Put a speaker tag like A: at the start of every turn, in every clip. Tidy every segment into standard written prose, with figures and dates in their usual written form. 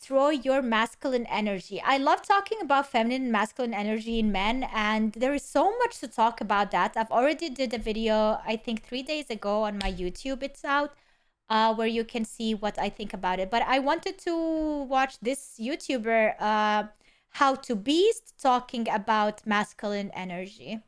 A: destroy your masculine energy? I love talking about feminine and masculine energy in men, and there is so much to talk about that. I've already did a video, I think 3 days ago on my YouTube. It's out, where you can see what I think about it. But I wanted to watch this YouTuber, How to Beast, talking about masculine energy.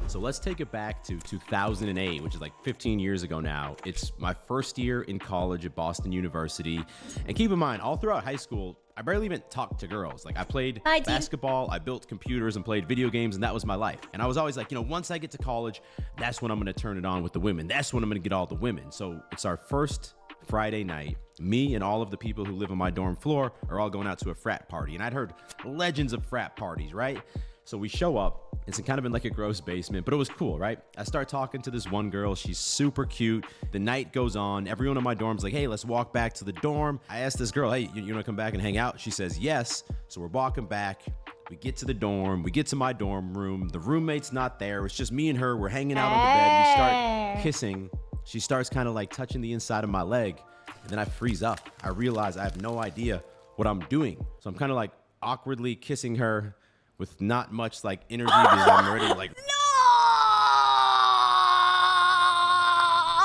B: So let's take it back to 2008, which is like 15 years ago now. It's my first year in college at Boston University. And keep in mind, all throughout high school, I barely even talked to girls. Like I played basketball, I built computers and played video games, and that was my life. And I was always like, you know, once I get to college, that's when I'm gonna turn it on with the women. That's when I'm gonna get all the women. So it's our first Friday night. Me and all of the people who live on my dorm floor are all going out to a frat party. And I'd heard legends of frat parties, right? So we show up. It's kind of in like a gross basement, but it was cool, right? I start talking to this one girl. She's super cute. The night goes on. Everyone in my dorm's like, hey, let's walk back to the dorm. I asked this girl, hey, you want to come back and hang out? She says yes. So we're walking back. We get to the dorm. We get to my dorm room. The roommate's not there. It's just me and her. We're hanging out on the bed. We start kissing. She starts kind of like touching the inside of my leg. And then I freeze up. I realize I have no idea what I'm doing. So I'm kind of like awkwardly kissing her with not much like energy because I'm already like.
A: No!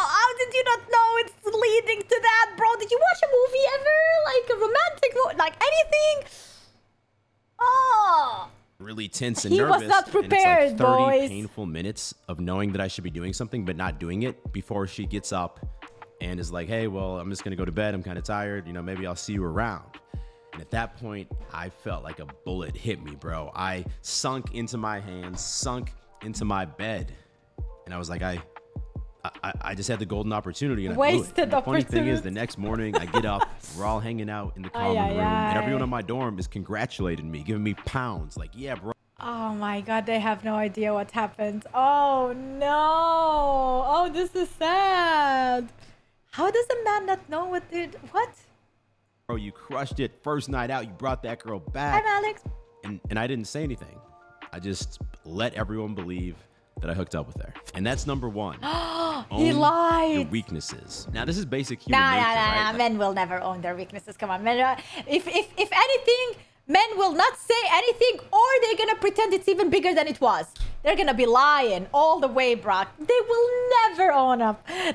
A: How did you not know it's leading to that, bro? Did you watch a movie ever? Like a romantic movie? Like anything? Oh!
B: Really tense and nervous.
A: He was not prepared,
B: and it's like 30
A: boys.
B: painful minutes of knowing that I should be doing something but not doing it before she gets up and is like, hey, well, I'm just gonna go to bed. I'm kind of tired. You know, maybe I'll see you around. And at that point, I felt like a bullet hit me, bro. I sunk into my hands, sunk into my bed. And I was like, I just had the golden opportunity. And
A: Wasted
B: the funny
A: opportunity.
B: thing is, the next morning, I get up, we're all hanging out in the common room, and everyone in my dorm is congratulating me, giving me pounds. Like, yeah, bro.
A: Oh my god, they have no idea what happened. Oh no. Oh, this is sad. How does a man not know what did what?
B: Bro, you crushed it. First night out, you brought that girl back.
A: I'm Alex.
B: And I didn't say anything. I just let everyone believe that I hooked up with her. And that's number one.
A: He
B: Own
A: lied.
B: your weaknesses. Now, this is basic human
A: Nah,
B: nature,
A: nah,
B: right?
A: nah.
B: Like,
A: Men will never own their weaknesses. Come on, men. If anything, men will not say anything, or they're gonna pretend it's even bigger than it was. They're gonna be lying all the way, Brock. They will never own up. No,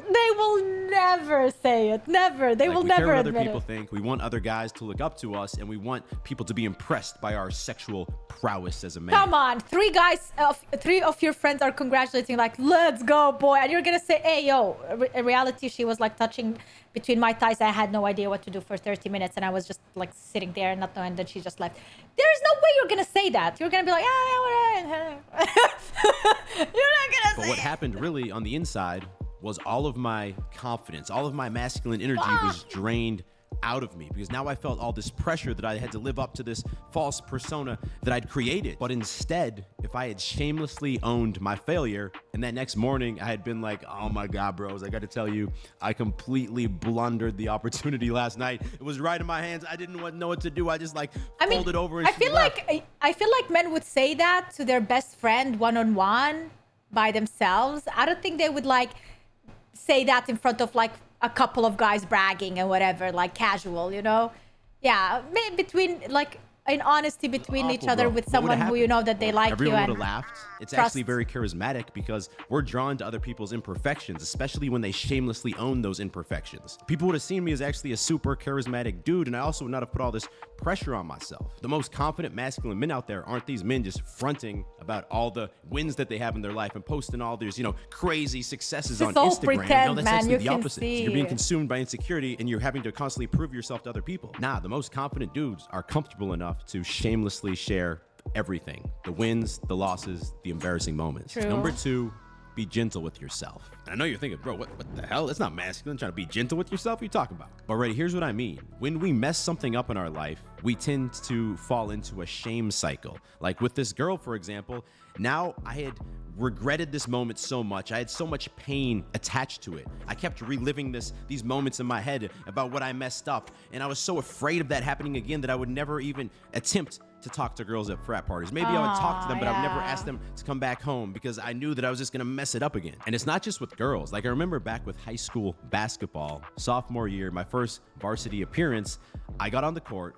A: they will never say it. Never. They will
B: we
A: never
B: care what
A: admit
B: other people
A: it.
B: think. We want other guys to look up to us, and we want people to be impressed by our sexual prowess as a man.
A: Come on, three of your friends are congratulating, like, let's go, boy. And you're gonna say, hey, yo, in reality, she was like touching between my thighs. I had no idea what to do for 30 minutes, and I was just like sitting there not knowing that she just left. There's no way you're gonna say that. You're gonna be like, ah, whatever. You're not gonna
B: But
A: say
B: what
A: it.
B: happened really on the inside was all of my confidence, all of my masculine energy was drained out of me, because now I felt all this pressure that I had to live up to this false persona that I'd created. But instead, if I had shamelessly owned my failure, and that next morning I had been like, oh my God, bros, I got to tell you, I completely blundered the opportunity last night. It was right in my hands. I didn't know what to do. I just like folded over and
A: I feel like men would say that to their best friend one-on-one by themselves. I don't think they would like say that in front of like a couple of guys bragging and whatever, like casual, you know? Yeah, between like in honesty between each other with someone who you know that they like you.
B: Everyone
A: And
B: would have laughed. It's
A: trust.
B: actually very charismatic because we're drawn to other people's imperfections, especially when they shamelessly own those imperfections. People would have seen me as actually a super charismatic dude, and I also would not have put all this pressure on myself. The most confident masculine men out there aren't these men just fronting about all the wins that they have in their life and posting all these, you know, crazy successes on
A: all
B: Instagram.
A: pretend,
B: no, that's
A: man.
B: actually
A: You
B: the
A: can
B: opposite.
A: see.
B: You're being consumed by insecurity and you're having to constantly prove yourself to other people. Nah, the most confident dudes are comfortable enough to shamelessly share everything: the wins, the losses, the embarrassing moments.
A: True.
B: Number two, be gentle with yourself. And I know you're thinking, bro, what the hell? That's not masculine, trying to be gentle with yourself. What are you talking about? But right, here's what I mean. When we mess something up in our life, we tend to fall into a shame cycle. Like with this girl, for example, now I had regretted this moment so much. I had so much pain attached to it. I kept reliving these moments in my head about what I messed up. And I was so afraid of that happening again that I would never even attempt to talk to girls at frat parties. Maybe I would talk to them, but I would never ask them to come back home because I knew that I was just gonna mess it up again. And it's not just with girls. Like I remember back with high school basketball, sophomore year, my first varsity appearance, I got on the court,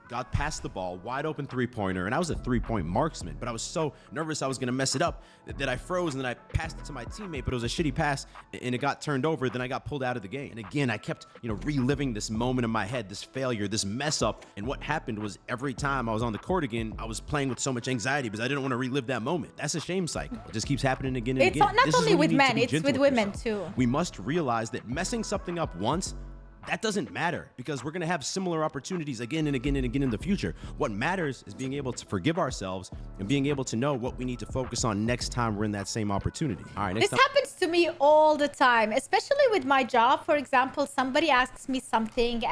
B: got past the ball, wide open three-pointer, and I was a three-point marksman, but I was so nervous I was gonna mess it up that I froze, and then I passed it to my teammate, but it was a shitty pass, and it got turned over, then I got pulled out of the game. And again, I kept, reliving this moment in my head, this failure, this mess up, and what happened was every time I was on the court again, I was playing with so much anxiety because I didn't want to relive that moment. That's a shame cycle. It just keeps happening again and
A: It's
B: again.
A: not only with men, it's with women too.
B: We must realize that messing something up once, that doesn't matter because we're going to have similar opportunities again and again and again in the future. What matters is being able to forgive ourselves and being able to know what we need to focus on next time we're in that same opportunity. All right,
A: This happens to me all the time, especially with my job. For example, somebody asks me something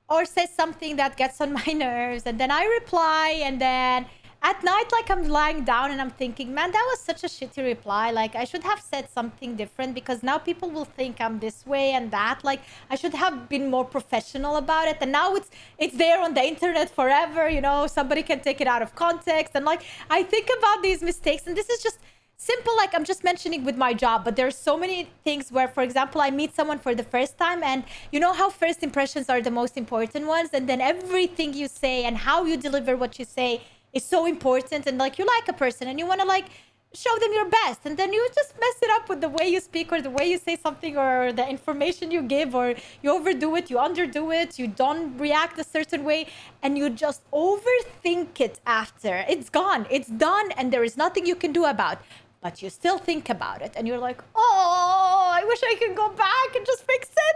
A: or says something that gets on my nerves, and then I reply, and then at night, like I'm lying down and I'm thinking, man, that was such a shitty reply. Like I should have said something different because now people will think I'm this way and that. Like I should have been more professional about it. And now it's there on the internet forever. Somebody can take it out of context. And like I think about these mistakes, and this is just simple. Like I'm just mentioning with my job, but there's so many things where, for example, I meet someone for the first time, and you know how first impressions are the most important ones, and then everything you say and how you deliver what you say is so important. And like you like a person and you want to like show them your best, and then you just mess it up with the way you speak or the way you say something or the information you give, or you overdo it, you underdo it, you don't react a certain way, and you just overthink it after. It's gone, it's done, and there is nothing you can do about it. But you still think about it and you're like, oh, I wish I could go back and just fix it.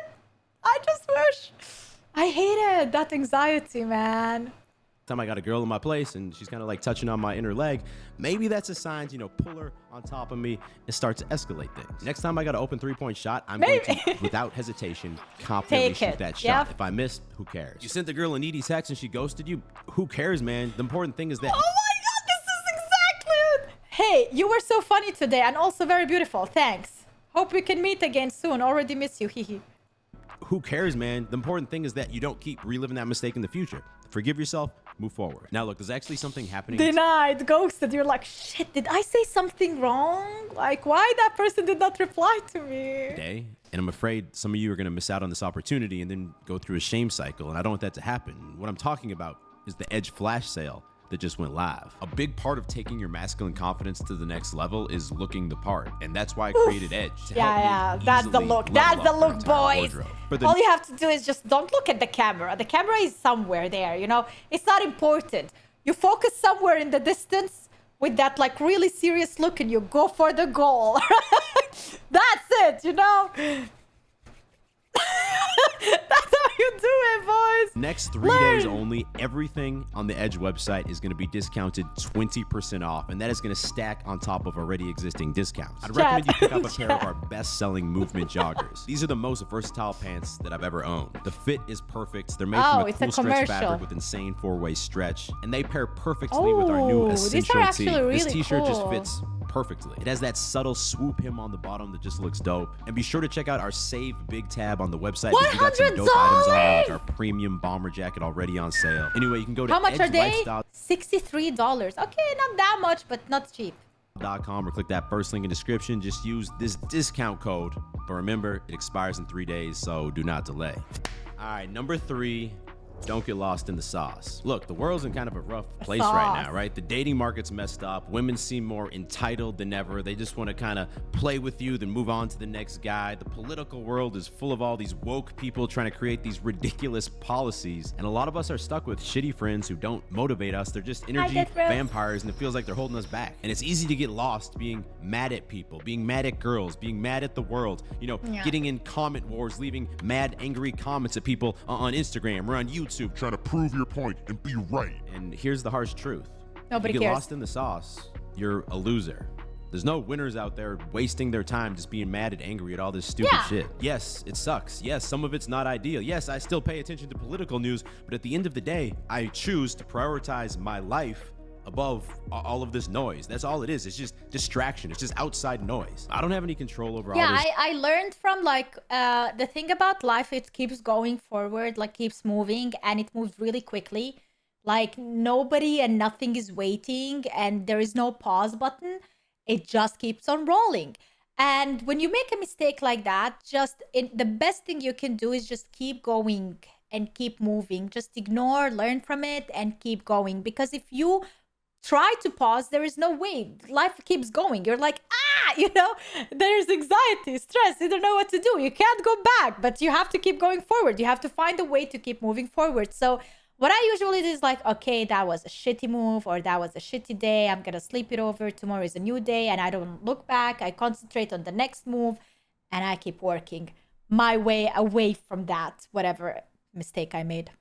A: I just wish. I hated that anxiety, man.
B: Time I got a girl in my place and she's kind of like touching on my inner leg, maybe that's a sign to, pull her on top of me and start to escalate things. Next time I got an open three-point shot, I'm going to, without hesitation, confidently shoot that shot. If I missed, who cares? You sent the girl a needy text and she ghosted you, who cares, man? The important thing is that...
A: Oh my God, this is exactly it! Hey, you were so funny today and also very beautiful. Thanks. Hope we can meet again soon. Already miss you. Hee.
B: Who cares, man? The important thing is that you don't keep reliving that mistake in the future. Forgive yourself, move forward. Now, look, there's actually something happening.
A: Denied, ghosted. You're like, shit, did I say something wrong? Like, why that person did not reply to me?
B: Today, and I'm afraid some of you are going to miss out on this opportunity and then go through a shame cycle, and I don't want that to happen. What I'm talking about is the Edge flash sale that just went live. A big part of taking your masculine confidence to the next level is looking the part, and that's why I created Edge.
A: That's the look. That's the look, boys. All you have to do is just don't look at the camera. The camera is somewhere there, It's not important. You focus somewhere in the distance with that like really serious look and you go for the goal. That's it, That's how you do it, boys.
B: Next 3 days only, everything on the Edge website is going to be discounted 20% off, and that is going to stack on top of already existing discounts. I'd recommend you pick up a pair of our best-selling movement joggers. These are the most versatile pants that I've ever owned. The fit is perfect. They're made from a cool stretch fabric with insane 4-way stretch, and they pair perfectly with our new Essential Tee. This t-shirt just fits perfectly. It has that subtle swoop hem on the bottom that just looks dope. And be sure to check out our Save Big tab on the website. We got some dope items on there, like our premium bomber jacket already on sale. Anyway, you can go to
A: How much are they? $63. Okay, not that much, but not cheap.
B: .com or click that first link in the description. Just use this discount code. But remember, it expires in 3 days, so do not delay. All right, number 3. Don't get lost in the sauce. Look, the world's in kind of a rough place right now, right? The dating market's messed up. Women seem more entitled than ever. They just want to kind of play with you, then move on to the next guy. The political world is full of all these woke people trying to create these ridiculous policies. And a lot of us are stuck with shitty friends who don't motivate us. They're just energy vampires, and it feels like they're holding us back. And it's easy to get lost being mad at people, being mad at girls, being mad at the world, getting in comment wars, leaving mad, angry comments at people on Instagram or on YouTube,
C: trying to prove your point and be right.
B: And here's the harsh truth.
A: Nobody
B: you get
A: cares.
B: lost in the sauce, you're a loser. There's no winners out there wasting their time just being mad and angry at all this stupid
A: Yeah.
B: shit. Yes, it sucks. Yes, some of it's not ideal. Yes, I still pay attention to political news, but at the end of the day, I choose to prioritize my life above all of this noise. That's all it is. It's just distraction. It's just outside noise. I don't have any control over all
A: Yeah,
B: this.
A: I learned from like the thing about life, it keeps going forward, like keeps moving, and it moves really quickly. Like nobody and nothing is waiting, and there is no pause button. It just keeps on rolling. And when you make a mistake like that, the best thing you can do is just keep going and keep moving. Just ignore, learn from it, and keep going. Because if you try to pause, there is no way. Life keeps going. You're like, there's anxiety, stress. You don't know what to do. You can't go back, but you have to keep going forward. You have to find a way to keep moving forward. So what I usually do is like, okay, that was a shitty move, or that was a shitty day. I'm going to sleep it over. Tomorrow is a new day, and I don't look back. I concentrate on the next move, and I keep working my way away from that, whatever mistake I made.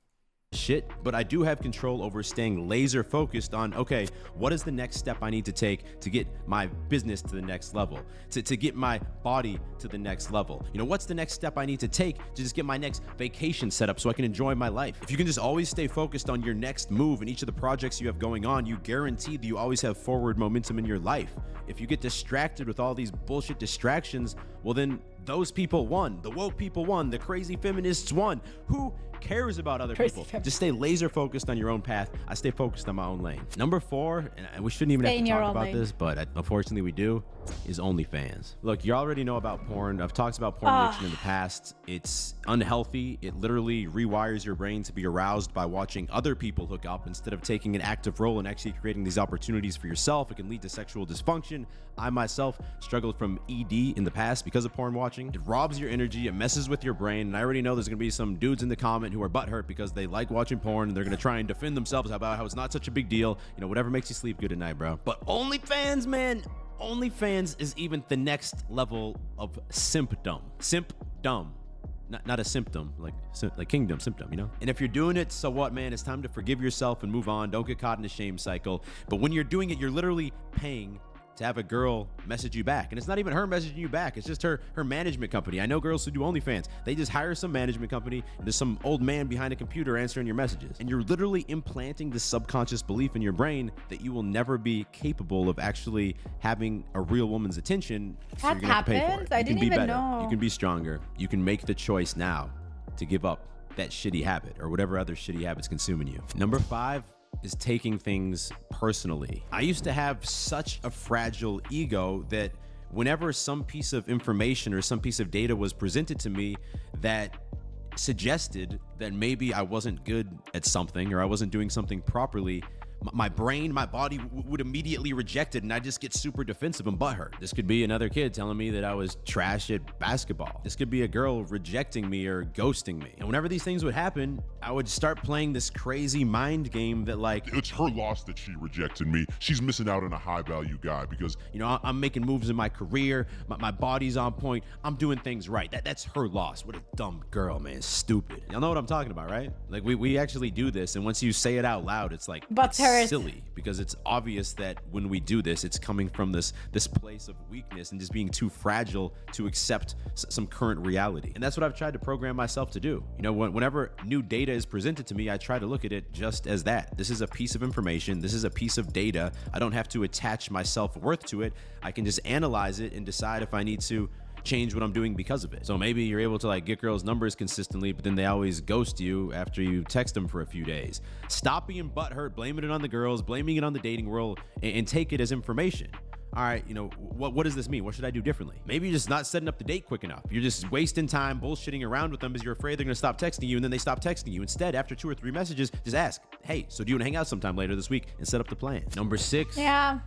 B: Shit, but I do have control over staying laser focused on, okay, what is the next step I need to take to get my business to the next level, to get my body to the next level? What's the next step I need to take to just get my next vacation set up so I can enjoy my life? If you can just always stay focused on your next move and each of the projects you have going on, you guarantee that you always have forward momentum in your life. If you get distracted with all these bullshit distractions, well then those people won. The woke people won. The crazy feminists won. Who cares about other people? Just stay laser focused on your own path. I stay focused on my own lane. Number 4, and we shouldn't even have to talk about this, but unfortunately we do, is OnlyFans. Look, you already know about porn. I've talked about porn addiction in the past. It's unhealthy. It literally rewires your brain to be aroused by watching other people hook up instead of taking an active role in actually creating these opportunities for yourself. It can lead to sexual dysfunction. I myself struggled from ED in the past because of porn watching. It robs your energy. It messes with your brain. And I already know there's going to be some dudes in the comment who are butthurt because they like watching porn and they're going to try and defend themselves about how it's not such a big deal. Whatever makes you sleep good at night, bro. But OnlyFans, man, OnlyFans is even the next level of simpdom. Not a symptom, like kingdom, symptom, And if you're doing it, so what, man? It's time to forgive yourself and move on. Don't get caught in a shame cycle. But when you're doing it, you're literally paying to have a girl message you back. And it's not even her messaging you back. It's just her management company. I know girls who do OnlyFans. They just hire some management company and there's some old man behind a computer answering your messages. And you're literally implanting this subconscious belief in your brain that you will never be capable of actually having a real woman's attention. So
A: That
B: you're gonna have to pay for
A: happens?
B: it.
A: I
B: You can
A: didn't
B: be
A: even
B: better.
A: know.
B: You can be stronger. You can make the choice now to give up that shitty habit or whatever other shitty habit's consuming you. Number 5 is taking things personally. I used to have such a fragile ego that whenever some piece of information or some piece of data was presented to me that suggested that maybe I wasn't good at something or I wasn't doing something properly, my brain, my body would immediately reject it, and I just get super defensive and butthurt. This could be another kid telling me that I was trash at basketball. This could be a girl rejecting me or ghosting me. And whenever these things would happen, I would start playing this crazy mind game that
C: It's her loss that she rejected me. She's missing out on a high value guy because,
B: I'm making moves in my career. My body's on point. I'm doing things right. That's her loss. What a dumb girl, man. Stupid. Y'all know what I'm talking about, right? Like we actually do this, and once you say it out loud, it's like silly because it's obvious that when we do this, it's coming from this place of weakness and just being too fragile to accept some current reality. And that's what I've tried to program myself to do. Whenever new data is presented to me, I try to look at it just as that. This is a piece of information. This is a piece of data. I don't have to attach my self-worth to it. I can just analyze it and decide if I need to change what I'm doing because of it. So maybe you're able to get girls' numbers consistently, but then they always ghost you after you text them for a few days. Stop being butthurt, blaming it on the girls, blaming it on the dating world, and take it as information. All right, what does this mean? What should I do differently? Maybe you're just not setting up the date quick enough. You're just wasting time bullshitting around with them because you're afraid they're gonna stop texting you, and then they stop texting you. Instead, after 2 or 3 messages, just ask, hey, so do you wanna hang out sometime later this week, and set up the plan. Number 6.
A: Yeah.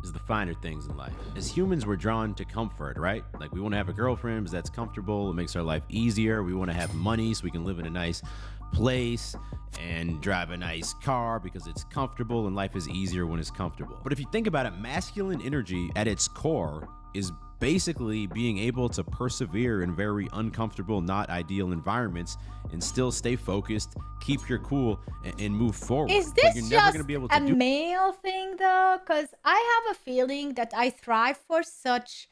B: Is the finer things in life. As humans, we're drawn to comfort, right? We want to have a girlfriend because that's comfortable. It makes our life easier. We want to have money so we can live in a nice place and drive a nice car because it's comfortable, and life is easier when it's comfortable. But if you think about it, masculine energy at its core is basically being able to persevere in very uncomfortable, not ideal environments and still stay focused, keep your cool, and move forward.
A: Is
B: But
A: this
B: you're never
A: just
B: going to be able
A: a
B: to do
A: male thing though? Because I have a feeling that I thrive for such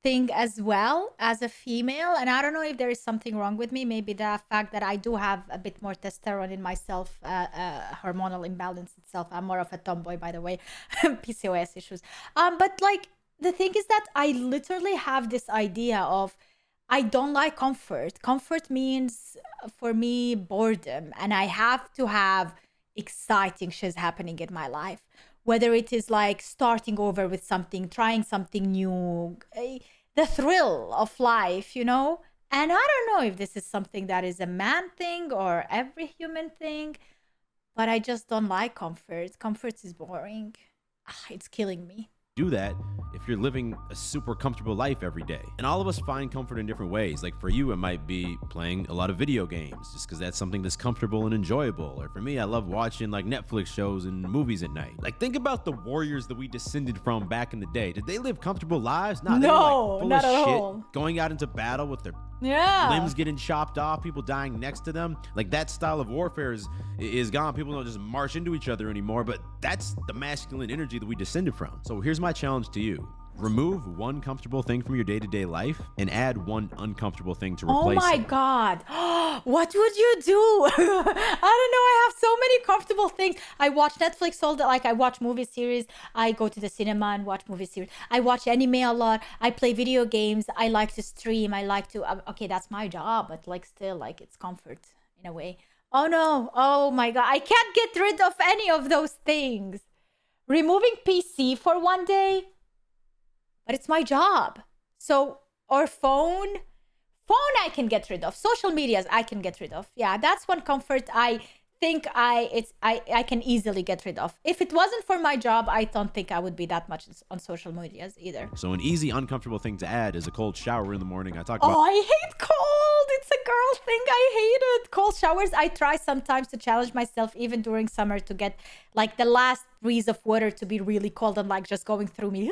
A: thing as well as a female, and I don't know if there is something wrong with me. Maybe the fact that I do have a bit more testosterone in myself, hormonal imbalance itself. I'm more of a tomboy, by the way. PCOS issues. But like the thing is that I literally have this idea of I don't like comfort. Comfort means for me boredom, and I have to have exciting shit happening in my life. Whether it is like starting over with something, trying something new, the thrill of life, you know? And I don't know if this is something that is a man thing or every human thing, but I just don't like comfort. Comfort is boring. It's killing me.
B: that if you're living a super comfortable life every day. And all of us find comfort in different ways. Like for you, it might be playing a lot of video games just because that's something that's comfortable and enjoyable. Or for me, I love watching like Netflix shows and movies at night. Like think about the warriors that we descended from back in the day. Did they live comfortable lives? Nah, they were like full
A: not
B: of
A: at
B: shit,
A: all.
B: going out into battle with their
A: Yeah.
B: limbs getting chopped off, people dying next to them. Like that style of warfare is gone. People don't just march into each other anymore, but that's the masculine energy that we descended from. So here's my challenge to you. Remove one comfortable thing from your day-to-day life and add one uncomfortable thing to replace it.
A: Oh my God. What would you do? I don't know. I have so many comfortable things. I watch Netflix all the, like I watch movie series. I go to the cinema and watch movie series. I watch anime a lot. I play video games. I like to stream. I like to, okay, that's my job, but like still like it's comfort in a way. Oh no. Oh my God. I can't get rid of any of those things. Removing PC for one day, but it's my job. So, or phone I can get rid of. Social medias I can get rid of. Yeah, that's one comfort I think I can easily get rid of. If it wasn't for my job, I don't think I would be that much on social medias either.
B: So an easy, uncomfortable thing to add is a cold shower in the morning. I talked about.
A: Oh, I hate cold. It's a girl thing. I hate it. Cold showers. I try sometimes to challenge myself, even during summer, to get like the last breeze of water to be really cold and like just going through me.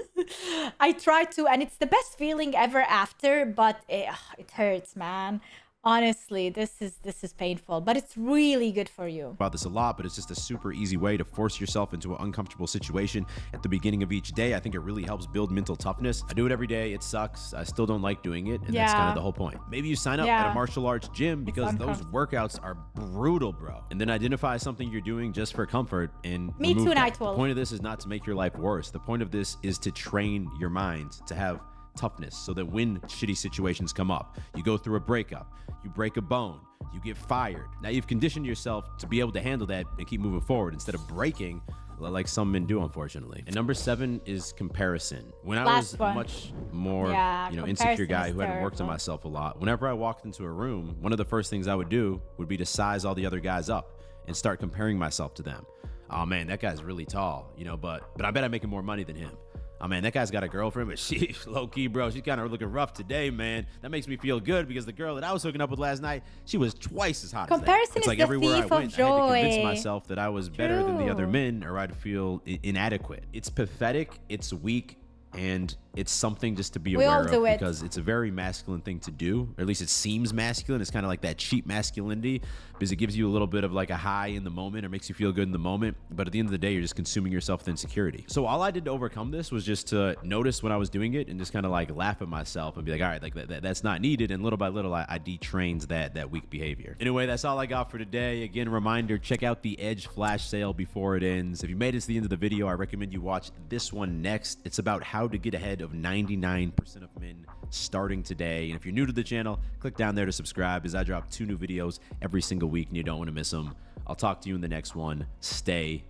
A: I try to, and it's the best feeling ever after, but it hurts, man. Honestly, this is painful, but it's really good for you.
B: About this a lot, but it's just a super easy way to force yourself into an uncomfortable situation at the beginning of each day. I think it really helps build mental toughness. I do it every day. It sucks. I still don't like doing it, and that's kind of the whole point. Maybe you sign up at a martial arts gym because those workouts are brutal, bro. And then identify something you're doing just for comfort and
A: Me too,
B: that.
A: Nightwolf.
B: The point of this is not to make your life worse. The point of this is to train your mind to have toughness so that when shitty situations come up, you go through a breakup, you break a bone, you get fired. Now you've conditioned yourself to be able to handle that and keep moving forward instead of breaking like some men do, unfortunately. And number 7 is comparison. When I was much more, insecure guy who hadn't worked on myself a lot, whenever I walked into a room, one of the first things I would do would be to size all the other guys up and start comparing myself to them. Oh man, that guy's really tall, but I bet I'm making more money than him. Oh man, that guy's got a girlfriend, but she's low key, bro. She's kind of looking rough today, man. That makes me feel good because the girl that I was hooking up with last night, she was twice as hot as that.
A: Comparison
B: It's like
A: is the
B: everywhere I
A: thief
B: went,
A: of
B: I
A: joy.
B: had to convince myself that I was better than the other
A: True.
B: men, or I'd feel inadequate. It's pathetic. It's weak. And it's something just to be
A: We all
B: aware
A: do
B: of
A: it.
B: because it's a very masculine thing to do, or at least it seems masculine. It's kind of like that cheap masculinity because it gives you a little bit of like a high in the moment or makes you feel good in the moment. But at the end of the day, you're just consuming yourself with insecurity. So all I did to overcome this was just to notice when I was doing it and just kind of like laugh at myself and be like, all right, like that's not needed. And little by little, I detrained that weak behavior. Anyway, that's all I got for today. Again, reminder, check out the Edge flash sale before it ends. If you made it to the end of the video, I recommend you watch this one next. It's about how to get ahead of 99% of men starting today. And if you're new to the channel, click down there to subscribe as I drop 2 new videos every single week and you don't want to miss them. I'll talk to you in the next one. Stay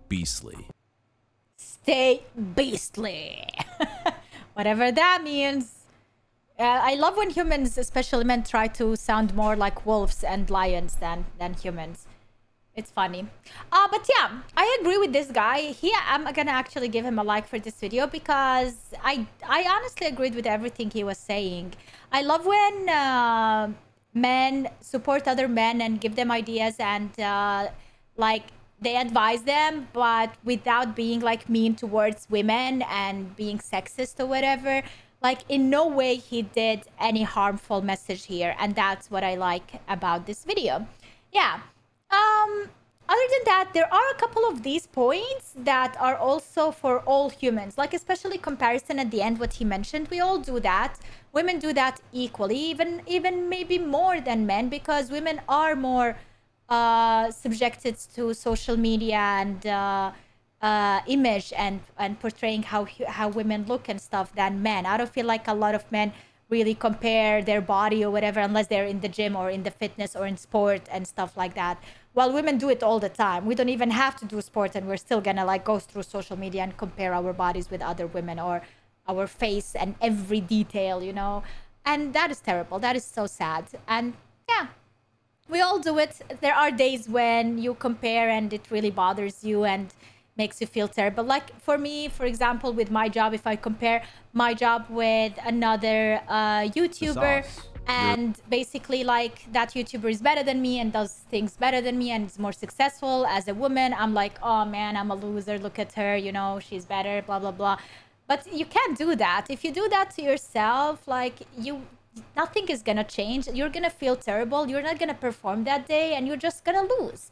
B: beastly.
A: Stay beastly. Whatever that means. I love when humans, especially men, try to sound more like wolves and lions than humans. It's funny. But yeah, I agree with this guy. I'm gonna actually give him a like for this video because I honestly agreed with everything he was saying. I love when men support other men and give them ideas and like they advise them, but without being like mean towards women and being sexist or whatever. Like, in no way he did any harmful message here, and that's what I like about this video. Yeah. Other than that, there are a couple of these points that are also for all humans, like especially comparison at the end, what he mentioned. We all do that. Women do that equally, even maybe more than men, because women are more subjected to social media and image and portraying how women look and stuff than men. I don't feel like a lot of men really compare their body or whatever unless they're in the gym or in the fitness or in sport and stuff like that. While women do it all the time. We don't even have to do sport and we're still gonna like go through social media and compare our bodies with other women or our face and every detail, you know. And that is terrible. That is so sad. And yeah, we all do it. There are days when you compare and it really bothers you and makes you feel terrible. Like for me, for example, with my job, if I compare my job with another YouTuber,
B: sauce.
A: and basically like that YouTuber is better than me and does things better than me and is more successful as a woman, I'm like, oh man, I'm a loser. Look at her, you know, she's better, blah blah blah. But you can't do that. If you do that to yourself, like nothing is gonna change. You're gonna feel terrible. You're not gonna perform that day, and you're just gonna lose.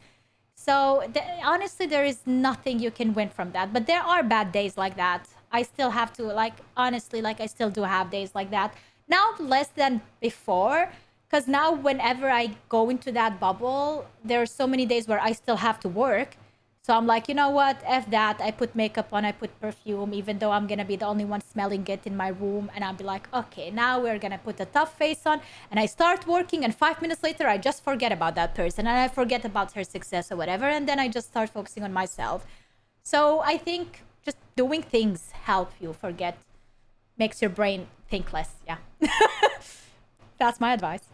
A: So honestly, there is nothing you can win from that. But there are bad days like that. I still have to, like, honestly, like I still do have days like that. Now less than before, because now whenever I go into that bubble, there are so many days where I still have to work. So I'm like, you know what? F that. I put makeup on, I put perfume, even though I'm going to be the only one smelling it in my room. And I'll be like, okay, now we're going to put a tough face on. And I start working, and 5 minutes later, I just forget about that person. And I forget about her success or whatever. And then I just start focusing on myself. So I think just doing things help you forget, makes your brain think less. Yeah. That's my advice.